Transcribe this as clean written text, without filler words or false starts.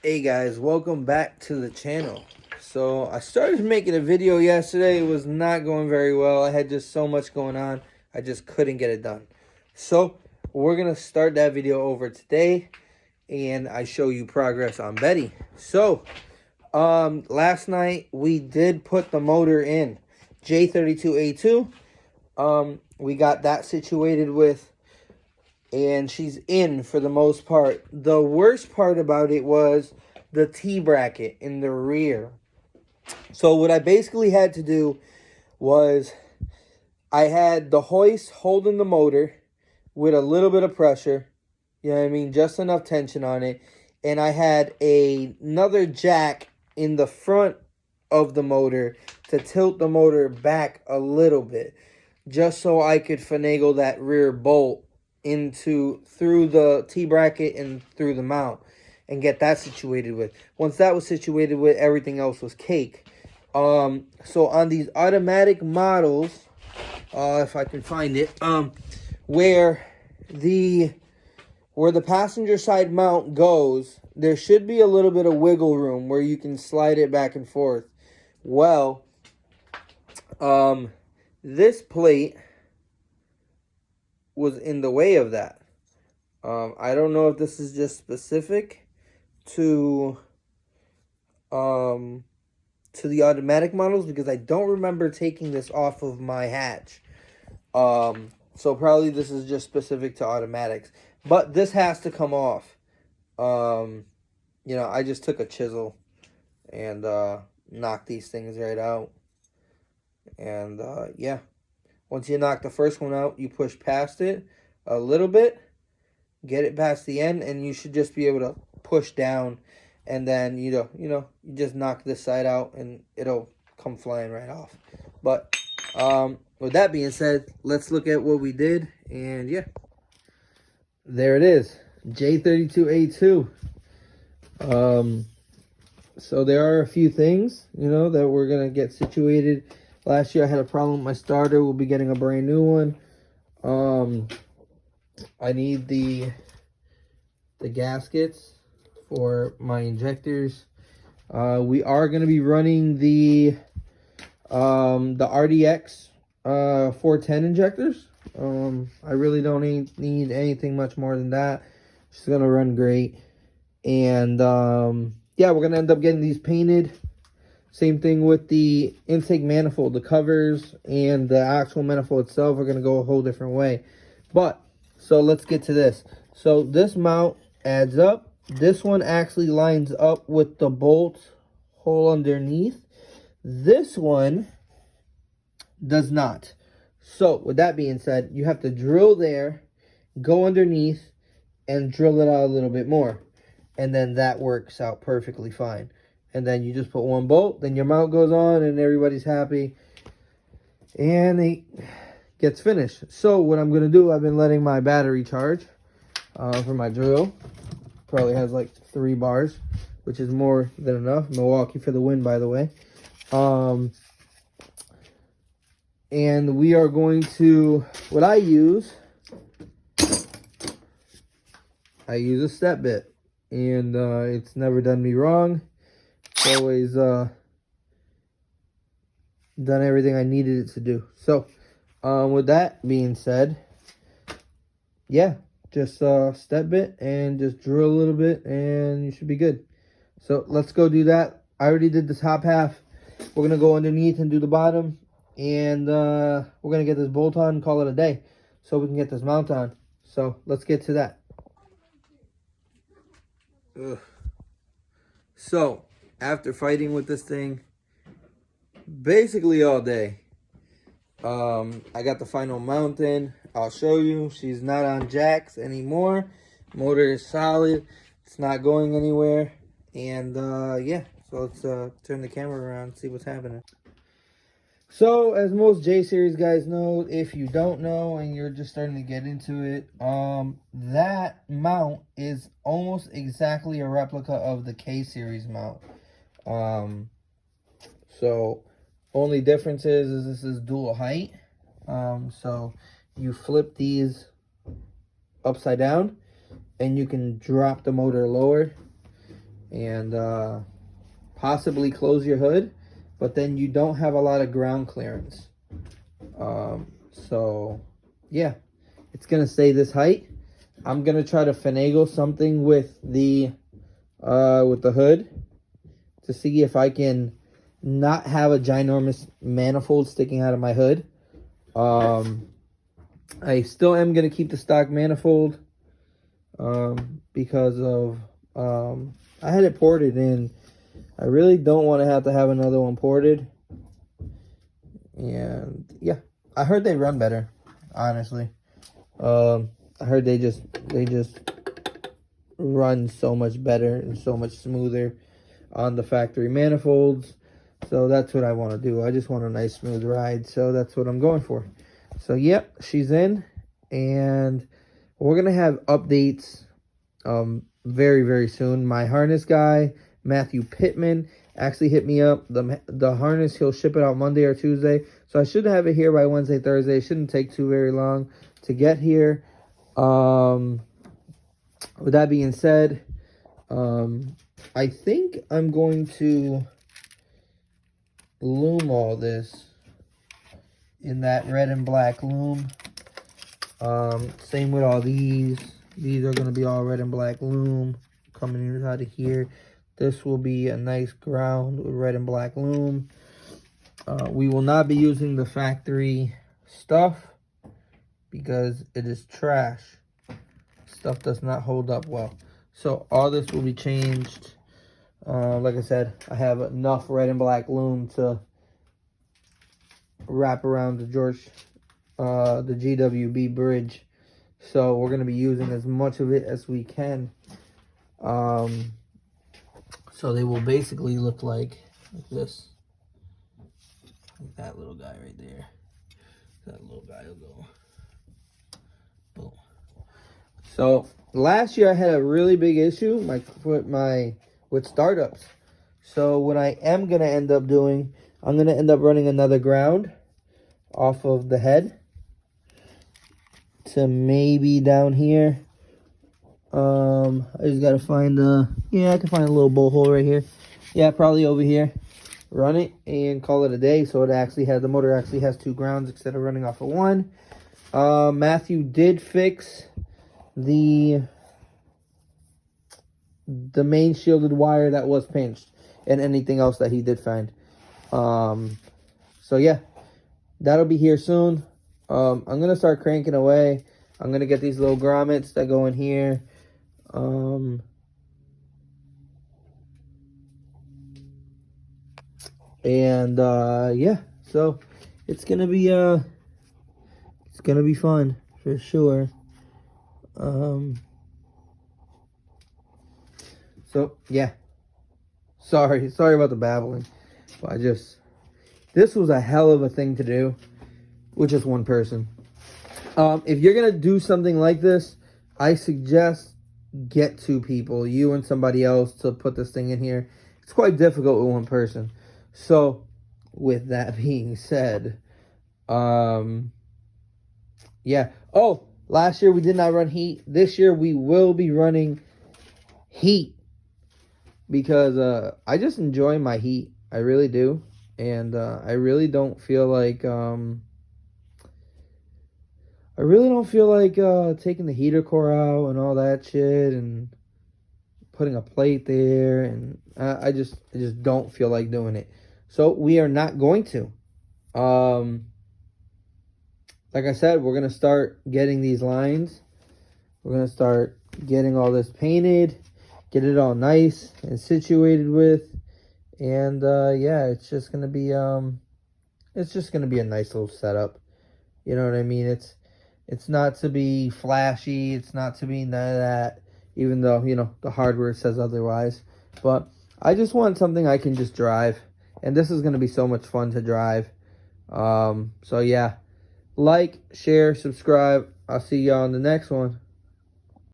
Hey guys, welcome back to the channel. So I started making a video yesterday. It was not going very well. I had just so much going on. I just couldn't get it done. So we're going to start that video over today and I show you progress on Betty. So last night we did put the motor in J32A2. We got that situated with, and she's in for the most part. The worst part about it was the T-bracket in the rear. So what I basically had to do was I had the hoist holding the motor with a little bit of pressure, you know what I mean, just enough tension on it, and I had another jack in the front of the motor to tilt the motor back a little bit, just so I could finagle that rear bolt through the T-bracket and through the mount and get that situated with. Once that was situated with, everything else was cake. So on these automatic models, if I can find it, where the passenger side mount goes, there should be a little bit of wiggle room where you can slide it back and forth. Well, this plate was in the way of that. I don't know if this is just specific to the automatic models, because I don't remember taking this off of my hatch. So probably this is just specific to automatics. But this has to come off. You know, I just took a chisel and knocked these things right out. And yeah. Once you knock the first one out, you push past it a little bit, get it past the end, and you should just be able to push down, and then you just knock this side out and it'll come flying right off. But with that being said, let's look at what we did, and yeah, there it is, J32A2. So there are a few things, that we're gonna get situated. Last year I had a problem with my starter. We'll be getting a brand new one. I need the gaskets for my injectors. We are going to be running the RDX 410 injectors. I really don't need anything much more than that. It's going to run great. And yeah, we're going to end up getting these painted. Same thing with the intake manifold. The covers and the actual manifold itself are going to go a whole different way. But, so let's get to this. So this mount adds up. This one actually lines up with the bolt hole underneath. This one does not. So, with that being said, you have to drill there, go underneath, and drill it out a little bit more. And then that works out perfectly fine. And then you just put one bolt, then your mount goes on, and everybody's happy. And it gets finished. So what I'm going to do, I've been letting my battery charge for my drill. Probably has like 3 bars, which is more than enough. Milwaukee for the win, by the way. And we are going to, what I use a step bit. And it's never done me wrong. It's always done everything I needed it to do. So, with that being said, yeah, just step bit and just drill a little bit and you should be good. So let's go do that. I already did the top half. We're gonna go underneath and do the bottom, and we're gonna get this bolt on and call it a day, so we can get this mount on. So let's get to that. Ugh. So after fighting with this thing basically all day, I got the final mount in. I'll show you. She's not on jacks anymore. Motor is solid. It's not going anywhere. And yeah, so let's turn the camera around and see what's happening. So as most J series guys know, if you don't know and you're just starting to get into it, that mount is almost exactly a replica of the K series mount. So only difference is this is dual height. So you flip these upside down and you can drop the motor lower and possibly close your hood, but then you don't have a lot of ground clearance. So yeah, it's gonna stay this height. I'm gonna try to finagle something with the hood to see if I can not have a ginormous manifold sticking out of my hood. I still am gonna keep the stock manifold because of I had it ported in. I really don't want to have another one ported. And yeah, I heard they run better, honestly. I heard they just run so much better and so much smoother on the factory manifolds. So that's what I want to do. I just want a nice smooth ride. So that's what I'm going for. So yep, she's in, and we're gonna have updates very, very soon. My harness guy, Matthew Pittman, actually hit me up. The harness, he'll ship it out Monday or Tuesday. So I should have it here by Wednesday, Thursday. It shouldn't take too very long to get here. With that being said, I think I'm going to loom all this in that red and black loom. Same with all these. These are going to be all red and black loom coming in out of here. This will be a nice ground with red and black loom. We will not be using the factory stuff because it is trash. Stuff does not hold up well. So all this will be changed. Like I said, I have enough red and black loom to wrap around the the GWB bridge. So we're going to be using as much of it as we can. So they will basically look like this. Like that little guy right there. That little guy will go. Boom. So last year I had a really big issue with startups. So what I am going to end up doing, I'm going to end up running another ground off of the head to maybe down here. I just got to find I can find a little bowl hole right here. Yeah, probably over here. Run it and call it a day. So the motor actually has 2 grounds instead of running off of 1. Matthew did fix the main shielded wire that was pinched and anything else that he did find. So yeah, that'll be here soon. I'm gonna start cranking away. I'm gonna get these little grommets that go in here. Yeah, so it's gonna be fun for sure. So yeah, sorry about the babbling, but this was a hell of a thing to do with just one person. If you're gonna do something like this, I suggest get 2 people, you and somebody else, to put this thing in here. It's quite difficult with one person. So with that being said, yeah. Oh, last year we did not run heat. This year we will be running heat because I just enjoy my heat. I really do. And I really don't feel like taking the heater core out and all that shit and putting a plate there, and I just don't feel like doing it. So we are not going to. Like I said, we're going to start getting these lines. We're going to start getting all this painted, get it all nice and situated with. And yeah, it's just going to be a nice little setup. You know what I mean? It's not to be flashy. It's not to be none of that, even though, you know, the hardware says otherwise. But I just want something I can just drive. And this is going to be so much fun to drive. So yeah, like, share, subscribe. I'll see y'all on the next one.